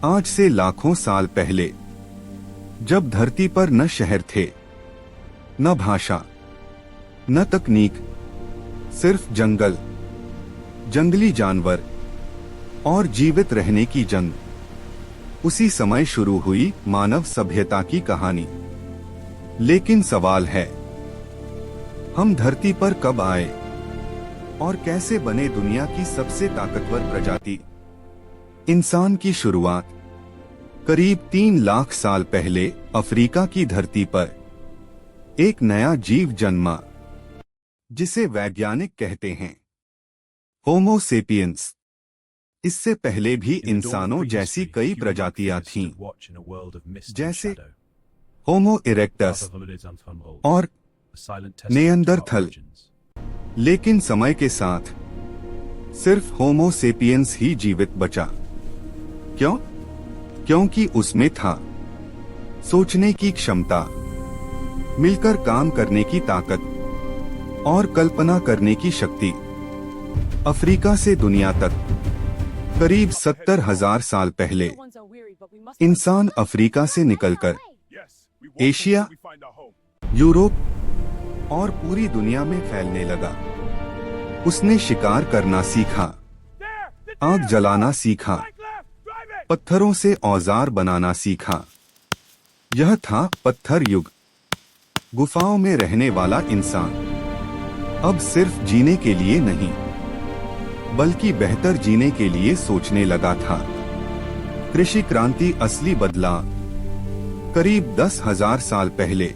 आज से लाखों साल पहले, जब धरती पर न शहर थे, न भाषा, न तकनीक, सिर्फ जंगल, जंगली जानवर और जीवित रहने की जंग, उसी समय शुरू हुई मानव सभ्यता की कहानी। लेकिन सवाल है, हम धरती पर कब आए और कैसे बने दुनिया की सबसे ताकतवर प्रजाति? इंसान की शुरुआत करीब 3 लाख साल पहले अफ्रीका की धरती पर एक नया जीव जन्मा, जिसे वैज्ञानिक कहते हैं होमो सेपियंस। इससे पहले भी इंसानों जैसी कई प्रजातियां थीं, जैसे होमो इरेक्टस और नेअंडरथल। लेकिन समय के साथ सिर्फ होमो सेपियंस ही जीवित बचा। क्यों? क्योंकि उसमें था सोचने की क्षमता, मिलकर काम करने की ताकत और कल्पना करने की शक्ति। अफ्रीका से दुनिया तक करीब 70,000 साल पहले इंसान अफ्रीका से निकलकर एशिया, यूरोप और पूरी दुनिया में फैलने लगा। उसने शिकार करना सीखा, आग जलाना सीखा, पत्थरों से औजार बनाना सीखा। यह था पत्थर युग। गुफाओं में रहने वाला इंसान अब सिर्फ जीने के लिए नहीं, बल्कि बेहतर जीने के लिए सोचने लगा था। कृषि क्रांति असली बदलाव करीब 10,000 साल पहले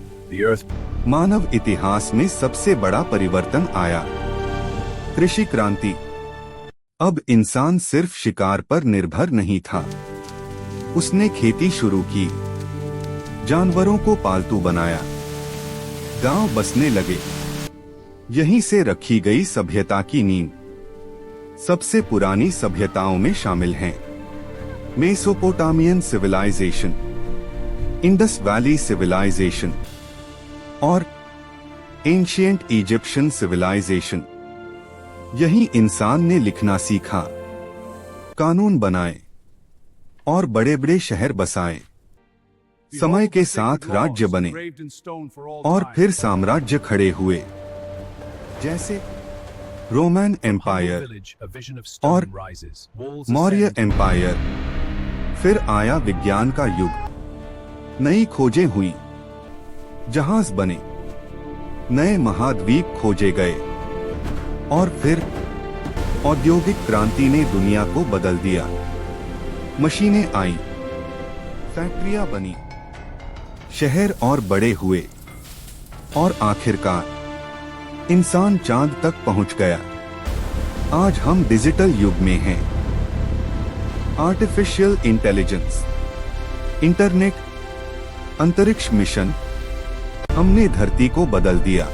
मानव इतिहास में सबसे बड़ा परिवर्तन आया। कृषि क्रांति। अब इंसान सिर्फ शिकार पर निर्भर नहीं था। उसने खेती शुरू की, जानवरों को पालतू बनाया, गांव बसने लगे। यहीं से रखी गई सभ्यता की नींव सबसे पुरानी सभ्यताओं में शामिल हैं Mesopotamian civilisation, Indus Valley civilisation और एंशिएंट इजिप्शियन सिविलाइजेशन। यहीं इंसान ने लिखना सीखा, कानून बनाए और बड़े बड़े शहर बसाए। समय के साथ राज्य बने और फिर साम्राज्य खड़े हुए, जैसे रोमन एम्पायर और मौर्य एम्पायर। फिर आया विज्ञान का युग। नई खोजें हुई, जहाज बने, नए महाद्वीप खोजे गए और फिर औद्योगिक क्रांति ने दुनिया को बदल दिया। मशीनें आईं, फैक्ट्रियां बनी, शहर और बड़े हुए और आखिरकार इंसान चांद तक पहुंच गया। आज हम डिजिटल युग में हैं। आर्टिफिशियल इंटेलिजेंस, इंटरनेट, अंतरिक्ष मिशन, हमने धरती को बदल दिया।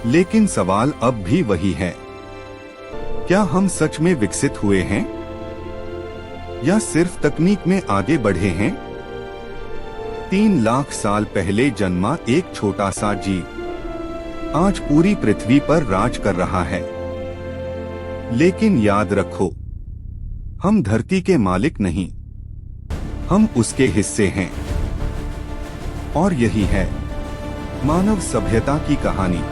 लेकिन सवाल अब भी वही है, क्या हम सच में विकसित हुए हैं या सिर्फ तकनीक में आगे बढ़े हैं? 3 लाख साल पहले जन्मा एक छोटा सा जीव आज पूरी पृथ्वी पर राज कर रहा है। लेकिन याद रखो, हम धरती के मालिक नहीं, हम उसके हिस्से हैं। और यही है मानव सभ्यता की कहानी।